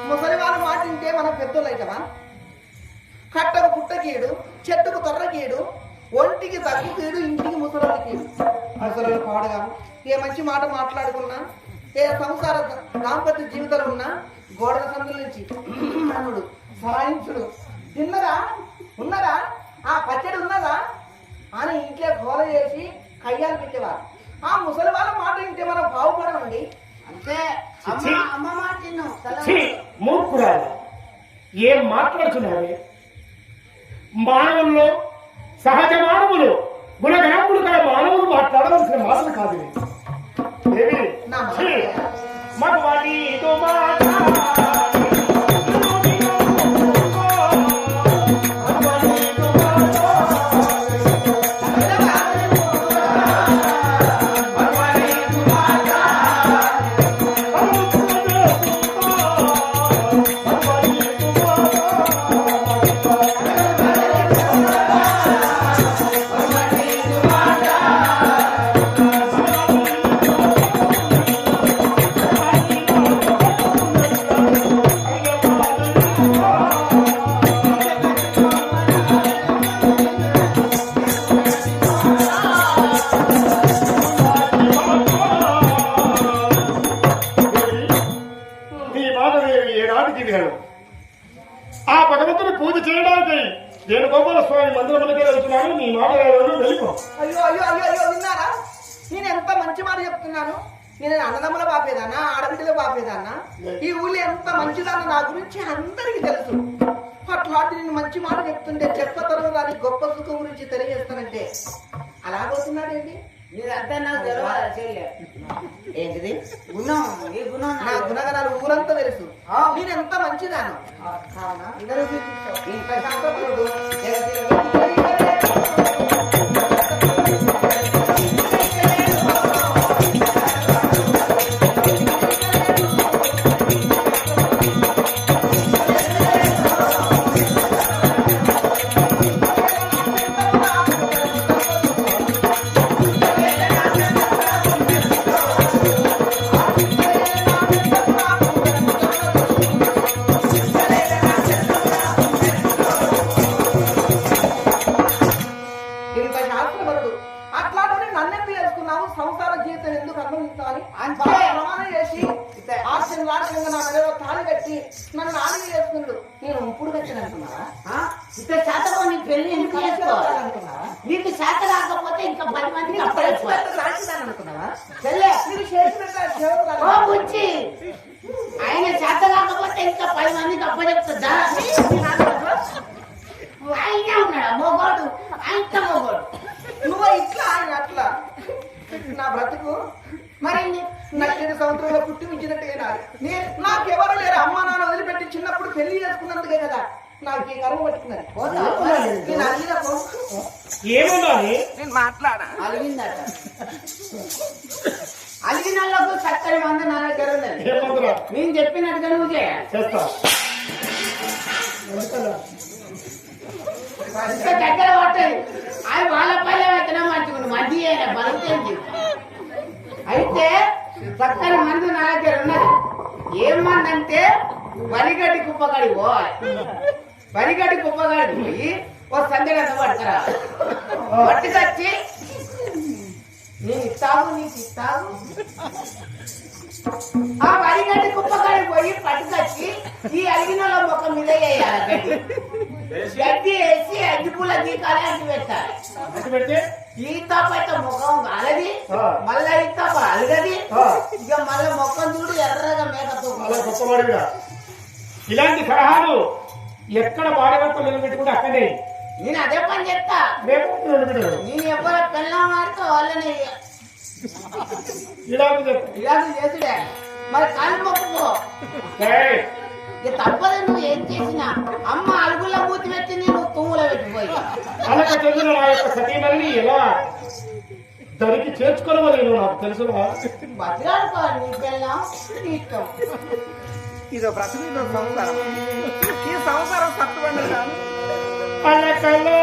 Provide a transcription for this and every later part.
ముసలి వాళ్ళ మాట వింటే మనం పెద్దోళ్ళు అవుతామా? కట్టకు పుట్టకీడు, చెట్టుకు తొర్రకీడు, ఒంటికి తగ్గుకీడు, ఇంటికి ముసలికీడు. అసలు పాడగా ఏ మంచి మాట మాట్లాడుకున్నా, ఏ సంసార దాంపత్య జీవితాలు ఉన్నా గోడల సందుల నుంచి అనుడు సాయించుడు, తిన్నరా ఉన్నదా, ఆ పచ్చడి ఉన్నదా అని ఇంట్లో గోల చేసి కయ్యాలు పెట్టేవారు. ఆ ముసలి వాళ్ళ మాట వింటే మనం బాగుపడమండి. అంతే అమ్మ మాట మూర్ఖురాలు ఏం మాట్లాడుతున్నావే? మానవుల్లో సహజ మానవులు గుణగణములు గల మానవులు మాట్లాడవలసిన మాటలు కాదు. మగవాడి ఆ భగవంతుని పూజ చేయడానికి నేను గోపాల స్వామి మందిరములకే వెళ్తున్నాను. నీ మాట వెళ్ళిపో. అయ్యో అయ్యో అయ్యో అయ్యో విన్నారా? నేను ఎంత మంచి మాట చెప్తున్నాను. నేను అన్నదమ్ముల బాపేదాన్నా, ఆడబిడ్డల బాపేదాన్నా, ఈ ఊళ్ళో ఎంత మంచిదాన్న నా గురించి అందరికీ తెలుసు. అట్లాంటి నేను మంచి మాట చెప్తుంటే చెప్పతరం రాని గొప్ప సుఖం గురించి తెలియజేస్తానంటే అలాగవుతున్నాడేంటి? మీరంతా నాకు తెలియదు. ఏంటిది గుణం? ఈ గుణం నా గుణగణాలు ఊరంతా తెలుసు. నేను ఎంత మంచిదాను. సంసార జీవితం ఎందుకు అనుభవించాలి ప్రమాణం చేసి ఆశ్చర్యంగా నా మెడలో తాళి కట్టి నన్ను ఆనంద చేస్తున్నాడు. నేను ఇప్పుడు కట్టాను అనుకున్నావా? ఇప్పుడు శాతకం నీకు పెళ్లి ఎందుకు చేసుకోవాలనుకున్నావా? నీకు శాత రాకపోతే ఇంకా 10 మందిని అనుకున్నావా? ఆయన శాత రాకపోతే ఇంకా 10 మందికి అప్పచెప్తుందా? ఆయన ఉన్నాడా మొగోడు? ఆయన మొగోడు. నువ్వు ఇట్లా ఆయన అట్లా. నా బ్రతుకు మరి 7 సంవత్సరాలు పుట్టి ఉంచినట్టుగా నాకెవరు లేరు. అమ్మా నాన్న వదిలిపెట్టి చిన్నప్పుడు పెళ్లి చేసుకున్నందుకే కదా నాకు ఈ కరువు పట్టుకున్నది. నేను మాట్లాడా అలిగిందట. అలిగిన వాళ్ళకు చక్కని మంది నా దగ్గర ఉన్నది. నేను చెప్పినట్టుగా నువ్వు చేస్తా. దగ్గర పట్టదు. ఆయన వాళ్ళ పల్లె అయితేనే మంచిగా మంది అయినా బలితేంది. అయితే చక్కని మందు నా దగ్గర ఉన్నది. ఏం మంది అంటే వరిగడ్డి కుప్పగడి పోవాలి. వరిగడ్డి కుప్పగడి పోయి ఓ సందగంట పడతారా పట్టుకొచ్చి నేను ఇస్తావు నీకు ఇస్తావు. ఆ వరిగడ్డి కుప్పగడి పోయి పట్టుకొచ్చి ఈ అలిగిన ముఖం మీద వేయాలి. గడ్డి వేసి అగ్గి పూల దీకాలి అంటి పెట్టాలి. ఈ తప్ప అయితే ముఖం కాలది, మళ్ళా ఈ తప్ప అలగది. ఇక మళ్ళీ ముఖం చూడు ఎర్రగా మేకతో. ఇలాంటి సలహాలు ఎక్కడ భార్యభర్త నిలబెట్టుకుంటే అక్కడే. నేను అదే పని చెప్తా. నేను ఎవరు పెళ్ళం వాడితే వాళ్ళని ఇలా చేసుడే. మరి కాలు మొక్కుకో. ఇక తప్పదు. నువ్వు ఏం చేసినా అమ్మ అలుగుల్లో మూతి పెట్టింది, నువ్వు తుమ్ములో పెట్టిపోయి అలక చెందిన నా యొక్క సతీమణిని ఎలా దరికి చేర్చుకోవాలి నాకు తెలుసు. బతిలాడుకోవాలి. నీ పెళ్ళం ఇష్టం. ఇదో బ్రతుకు, ఇదో సంసారం. ఈ సంసారం సత్తుబండి అలకలో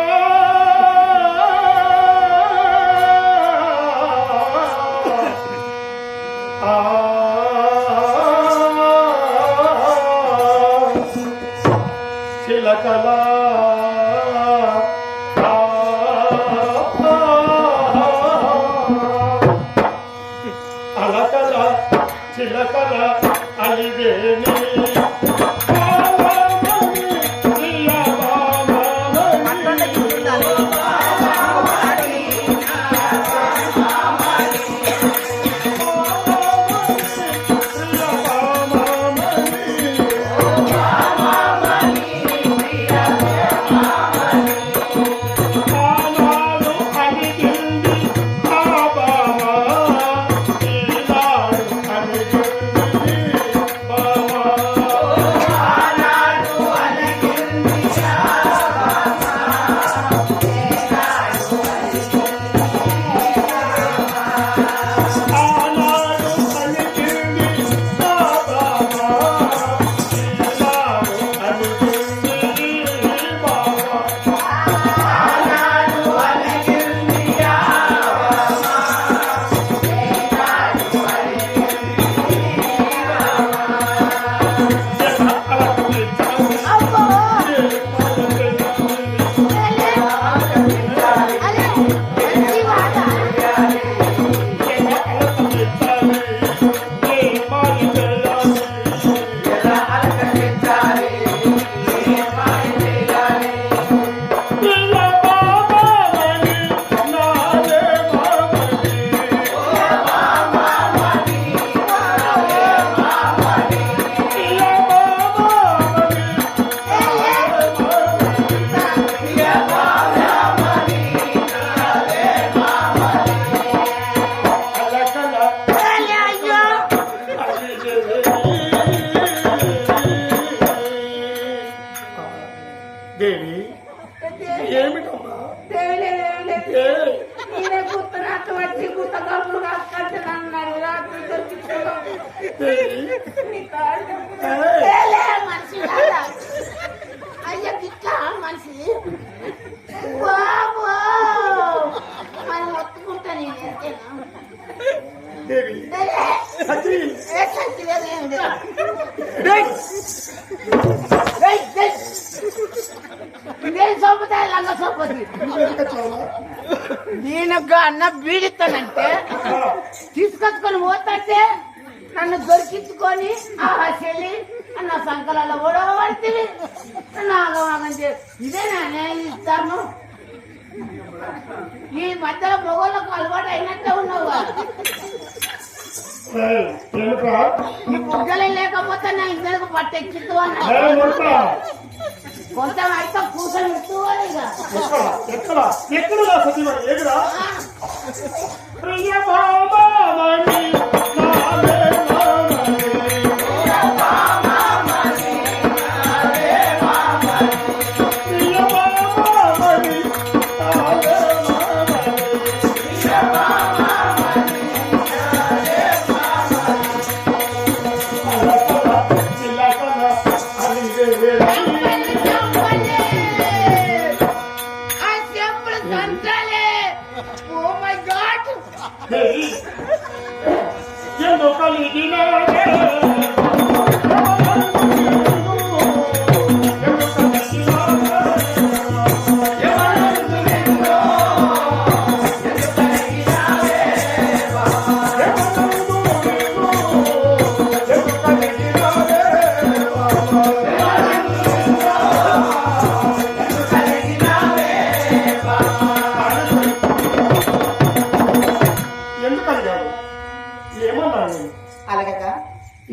ఏలే మనిషి కాదా? అయ్యా గిట్లా మనిషి బాబో మనం ఒత్తుకుంటా నేను ఎంతేనా దేవి సచి దీనిగా అన్న బీడిస్తానంటే తీసుకొచ్చుకొని పోతుంటే నన్ను దొరికించుకొని ఆ చెల్లి అన్న సంకలలో కూడా పడుతుంది నాగమాగంటే ఇదేనా నేను ఇస్తాను ఈ మధ్యలో మొగోళ్ళకు అలవాటు అయినట్టే ఉన్నావు నీ బుగ్గలే లేకపోతే నా ఇద్దరికి పట్టెక్కిస్తూ అన్నా కొంచెం అయితే కూర్చొని ఇస్తువాలి ఎక్కడ సతీమణి ఏదిరా ప్రియ భామని నాలే నామని ప్రియ భామని నాలే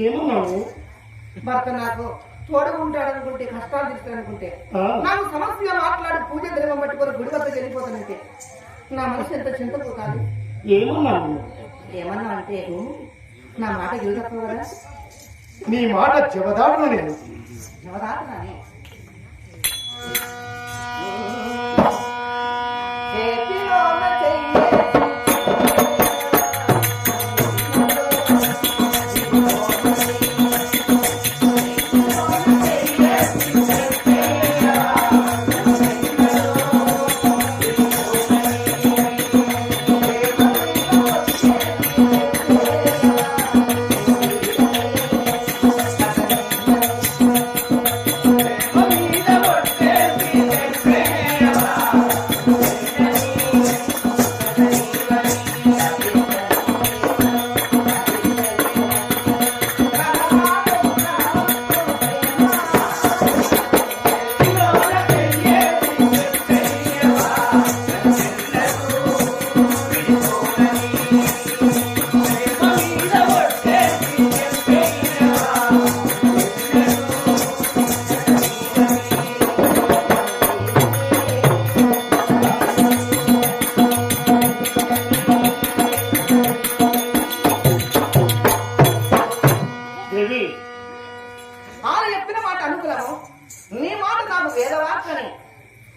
ఏమన్నావు? భర్త నాకు తోడుగా ఉంటాడనుకుంటే, కష్టాలు తీస్తాడనుకుంటే, నాకు సమస్య మాట్లాడి పూజ ద్రవ్యం పట్టుకొని గుడి వద్దకు వెళ్ళిపోతానంటే నా మనసు ఎంత చింతపోతాను. ఏమన్నావు? ఏమన్నా అంటే నా మాట గెలుదప్పవరా? నీ మాట జవదాటను నేను జవదాటనానే